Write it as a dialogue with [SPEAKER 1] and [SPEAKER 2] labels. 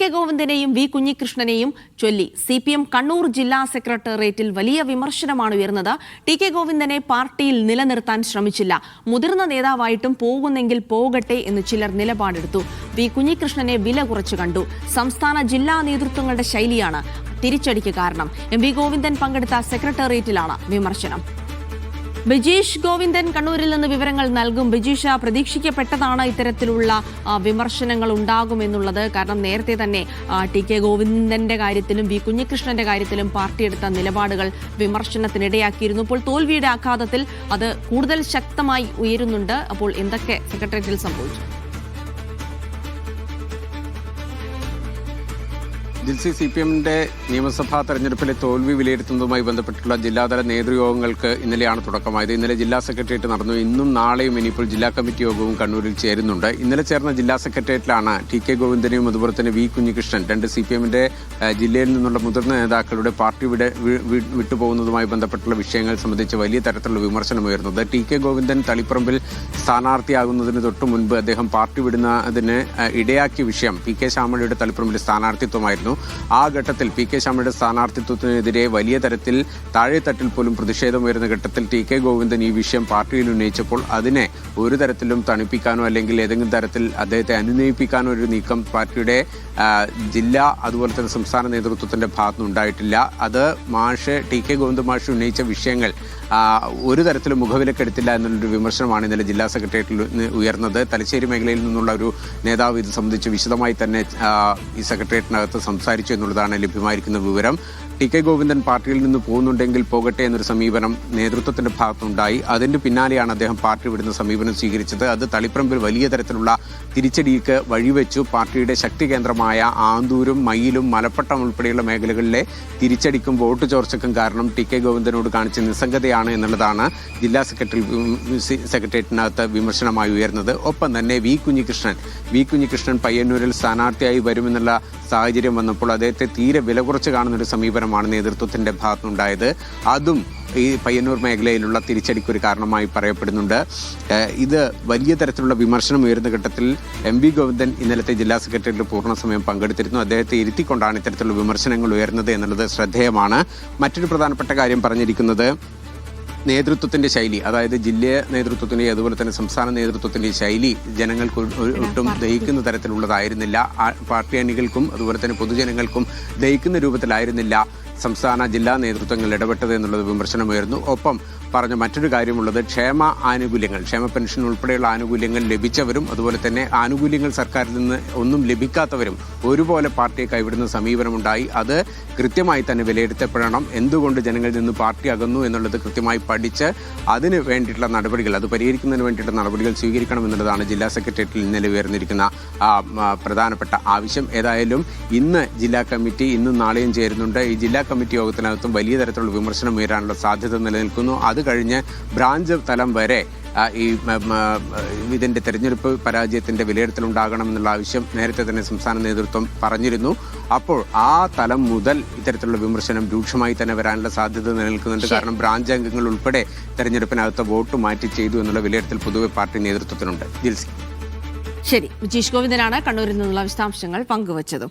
[SPEAKER 1] K ഗോവിന്ദനെയും V കുഞ്ഞികൃഷ്ണനെയും ചൊല്ലി CPM Kannur ജില്ലാ സെക്രട്ടേറിയറ്റിൽ വലിയ വിമർശനമാണ് ഉയർന്നത്. കെ ഗോവിന്ദനെ പാർട്ടിയിൽ നിലനിർത്താൻ ശ്രമിച്ചില്ല. മുതിർന്ന നേതാവായിട്ടും പോകുന്നെങ്കിൽ പോകട്ടെ എന്ന് ചിലർ നിലപാടെടുത്തു. വി കുഞ്ഞികൃഷ്ണനെ വില കുറച്ചു കണ്ടു. സംസ്ഥാന ജില്ലാ നേതൃത്വങ്ങളുടെ ശൈലിയാണ് തിരിച്ചടിക്ക് കാരണം. വി ഗോവിന്ദൻ പങ്കെടുത്ത സെക്രട്ടേറിയറ്റിലാണ് വിമർശനം. ബിജീഷ് ഗോവിന്ദൻ കണ്ണൂരിൽ നിന്ന് വിവരങ്ങൾ നൽകും. ബിജീഷ, പ്രതീക്ഷിക്കപ്പെട്ടതാണ് ഇത്തരത്തിലുള്ള വിമർശനങ്ങൾ ഉണ്ടാകുമെന്നുള്ളത്. കാരണം നേരത്തെ തന്നെ കെ ഗോവിന്ദന്റെ കാര്യത്തിലും വി കുഞ്ഞികൃഷ്ണന്റെ കാര്യത്തിലും പാർട്ടി എടുത്ത നിലപാടുകൾ വിമർശനത്തിനിടയാക്കിയിരുന്നു. ഇപ്പോൾ തോൽവിയുടെ ആഘാതത്തിൽ അത് കൂടുതൽ ശക്തമായി ഉയരുന്നുണ്ട്. അപ്പോൾ എന്തൊക്കെ സെക്രട്ടേറിയറ്റിൽ സംഭവിച്ചു?
[SPEAKER 2] ജിൽസി, CPMന്റെ നിയമസഭാ തെരഞ്ഞെടുപ്പിലെ തോൽവി വിലയിരുത്തുന്നതുമായി ബന്ധപ്പെട്ടുള്ള ജില്ലാതല നേതൃയോഗങ്ങൾക്ക് ഇന്നലെയാണ് തുടക്കമായത്. ഇന്നലെ ജില്ലാ സെക്രട്ടേറിയറ്റ് നടന്നു. ഇന്നും നാളെയും ഇനിയിപ്പോൾ ജില്ലാ കമ്മിറ്റി യോഗവും കണ്ണൂരിൽ ചേരുന്നുണ്ട്. ഇന്നലെ ചേർന്ന ജില്ലാ സെക്രട്ടേറിയറ്റിലാണ് കെ ഗോവിന്ദനെയും അതുപോലെ തന്നെ വി കുഞ്ഞികൃഷ്ണൻ, രണ്ട് CPMന്റെ ജില്ലയിൽ നിന്നുള്ള മുതിർന്ന നേതാക്കളുടെ പാർട്ടി വിട്ടുപോകുന്നതുമായി ബന്ധപ്പെട്ടുള്ള വിഷയങ്ങൾ സംബന്ധിച്ച് വലിയ തരത്തിലുള്ള വിമർശനമുയർന്നത്. കെ ഗോവിന്ദൻ തളിപ്പറമ്പിൽ സ്ഥാനാർത്ഥിയാകുന്നതിന് തൊട്ടു മുൻപ് അദ്ദേഹം പാർട്ടി വിടുന്നതിന് ഇടയാക്കിയ വിഷയം കെ ശ്യാമളയുടെ തളിപ്പറമ്പിലെ സ്ഥാനാർത്ഥിത്വമായിരുന്നു. ആ ഘട്ടത്തിൽ കെ ശ്യാമളയുടെ സ്ഥാനാർത്ഥിത്വത്തിനെതിരെ വലിയ തരത്തിൽ താഴെത്തട്ടിൽ പോലും പ്രതിഷേധമുയർന്ന ഘട്ടത്തിൽ കെ ഗോവിന്ദൻ ഈ വിഷയം പാർട്ടിയിൽ ഉന്നയിച്ചപ്പോൾ അതിനെ ഒരു തരത്തിലും തണുപ്പിക്കാനോ അല്ലെങ്കിൽ ഏതെങ്കിലും തരത്തിൽ അദ്ദേഹത്തെ അനുനയിപ്പിക്കാനോ ഒരു നീക്കം പാർട്ടിയുടെ ജില്ലാ അതുപോലെ തന്നെ സംസ്ഥാന നേതൃത്വത്തിന്റെ ഭാഗത്തുനിന്നുണ്ടായിട്ടില്ല. അത് കെ ഗോവിന്ദൻ മാഷ് ഉന്നയിച്ച വിഷയങ്ങൾ ഒരു തരത്തിലും മുഖവിലക്കെടുത്തില്ല എന്നുള്ളൊരു വിമർശനമാണ് ഇന്നലെ ജില്ലാ സെക്രട്ടേറിയറ്റിൽ ഉയർന്നത്. തലശ്ശേരി മേഖലയിൽ നിന്നുള്ള ഒരു നേതാവ് ഇത് സംബന്ധിച്ച് വിശദമായി തന്നെ ഈ സെക്രട്ടേറിയറ്റിനകത്ത് സംസാരിച്ചു എന്നുള്ളതാണ് ലഭ്യമായിരിക്കുന്ന വിവരം. കെ ഗോവിന്ദൻ പാർട്ടിയിൽ നിന്ന് പോകുന്നുണ്ടെങ്കിൽ പോകട്ടെ എന്നൊരു സമീപനം നേതൃത്വത്തിന്റെ ഭാഗത്തുണ്ടായി. അതിന്റെ പിന്നാലെയാണ് അദ്ദേഹം പാർട്ടി വിടുന്ന സമീപനം സ്വീകരിച്ചത്. അത് തളിപ്പറമ്പിൽ വലിയ തരത്തിലുള്ള തിരിച്ചടിക്ക് വഴിവെച്ചു. പാർട്ടിയുടെ ശക്തി കേന്ദ്രമായ ആന്തൂരും മയിലും മലപ്പട്ടം ഉൾപ്പെടെയുള്ള മേഖലകളിലെ തിരിച്ചടിക്കും വോട്ട് ചോർച്ചയ്ക്കും കാരണം കെ ഗോവിന്ദനോട് കാണിച്ച നിസ്സംഗതയാണ് എന്നുള്ളതാണ് ജില്ലാ സെക്രട്ടേറിയറ്റിനകത്ത് വിമർശനമായി ഉയർന്നത്. ഒപ്പം തന്നെ വി കുഞ്ഞികൃഷ്ണൻ പയ്യന്നൂരിൽ സ്ഥാനാർത്ഥിയായി വരുമെന്നുള്ള സാഹചര്യം വന്നപ്പോൾ അദ്ദേഹത്തെ തീരെ വില കുറച്ച് കാണുന്നൊരു സമീപനമാണ് നേതൃത്വത്തിന്റെ ഭാഗത്തുനിന്നുണ്ടായത്. അതും ഈ പയ്യന്നൂർ മേഖലയിലുള്ള തിരിച്ചടിക്കൊരു കാരണമായി പറയപ്പെടുന്നുണ്ട്. ഇത് വലിയ തരത്തിലുള്ള വിമർശനം ഉയർന്ന ഘട്ടത്തിൽ വി ഗോവിന്ദൻ ഇന്നലത്തെ ജില്ലാ സെക്രട്ടേറിയറ്റിൽ പൂർണ്ണ സമയം പങ്കെടുത്തിരുന്നു. അദ്ദേഹത്തെ ഇരുത്തിക്കൊണ്ടാണ് ഇത്തരത്തിലുള്ള വിമർശനങ്ങൾ ഉയർന്നത് എന്നുള്ളത് ശ്രദ്ധേയമാണ്. മറ്റൊരു പ്രധാനപ്പെട്ട കാര്യം പറഞ്ഞിരിക്കുന്നത് നേതൃത്വത്തിന്റെ ശൈലി, അതായത് ജില്ലാ നേതൃത്വത്തിന്റെ അതുപോലെ തന്നെ സംസ്ഥാന നേതൃത്വത്തിന്റെ ശൈലി ജനങ്ങൾക്ക് ഒട്ടും ദഹിക്കുന്ന തരത്തിലുള്ളതായിരുന്നില്ല. പാർട്ടി അണികൾക്കും അതുപോലെ തന്നെ പൊതുജനങ്ങൾക്കും ദഹിക്കുന്ന രൂപത്തിലായിരുന്നില്ല സംസ്ഥാന ജില്ലാ നേതൃത്വങ്ങൾ ഇടപെട്ടത് എന്നുള്ളത് വിമർശനമായിരുന്നു. ഒപ്പം പറഞ്ഞ മറ്റൊരു കാര്യമുള്ളത് ക്ഷേമ പെൻഷൻ ഉൾപ്പെടെയുള്ള ആനുകൂല്യങ്ങൾ ലഭിച്ചവരും അതുപോലെ തന്നെ ആനുകൂല്യങ്ങൾ സർക്കാരിൽ നിന്ന് ഒന്നും ലഭിക്കാത്തവരും ഒരുപോലെ പാർട്ടിയെ കൈവിടുന്ന സമീപനമുണ്ടായി. അത് കൃത്യമായി തന്നെ വിലയിരുത്തപ്പെടണം. എന്തുകൊണ്ട് ജനങ്ങളിൽ നിന്ന് പാർട്ടി അകന്നു എന്നുള്ളത് കൃത്യമായി പഠിച്ച് അതിന് വേണ്ടിയിട്ടുള്ള നടപടികൾ, അത് പരിഹരിക്കുന്നതിന് വേണ്ടിയിട്ടുള്ള നടപടികൾ സ്വീകരിക്കണം എന്നുള്ളതാണ് ജില്ലാ സെക്രട്ടേറിയറ്റിൽ ഇന്നലെ ഉയർന്നിരിക്കുന്ന പ്രധാനപ്പെട്ട ആവശ്യം. ഏതായാലും ഇന്ന് ജില്ലാ കമ്മിറ്റി ഇന്നും നാളെയും ചേരുന്നുണ്ട്. ഈ ജില്ലാ കമ്മിറ്റി യോഗത്തിനകത്തും വലിയ തരത്തിലുള്ള വിമർശനം ഉയരാനുള്ള സാധ്യത നിലനിൽക്കുന്നു. അത് കഴിഞ്ഞ് ബ്രാഞ്ച് തലം വരെ ഈ ഇതിന്റെ തെരഞ്ഞെടുപ്പ് പരാജയത്തിന്റെ വിലയിരുത്തലുണ്ടാകണമെന്നുള്ള ആവശ്യം നേരത്തെ തന്നെ സംസ്ഥാന നേതൃത്വം പറഞ്ഞിരുന്നു. അപ്പോൾ ആ തലം മുതൽ ഇത്തരത്തിലുള്ള വിമർശനം രൂക്ഷമായി തന്നെ വരാനുള്ള സാധ്യത നിലനിൽക്കുന്നുണ്ട്. കാരണം ബ്രാഞ്ച് അംഗങ്ങൾ ഉൾപ്പെടെ തെരഞ്ഞെടുപ്പിനകത്ത് വോട്ട് മാറ്റി ചെയ്തു എന്നുള്ള വിലയിരുത്തൽ പൊതുവെ പാർട്ടി നേതൃത്വത്തിനുണ്ട്. ജിൽസി,
[SPEAKER 1] ശരി. ബിജീഷ് ഗോവിന്ദനാണ് കണ്ണൂരിൽ നിന്നുള്ള വിശദാംശങ്ങൾ പങ്കുവച്ചത്.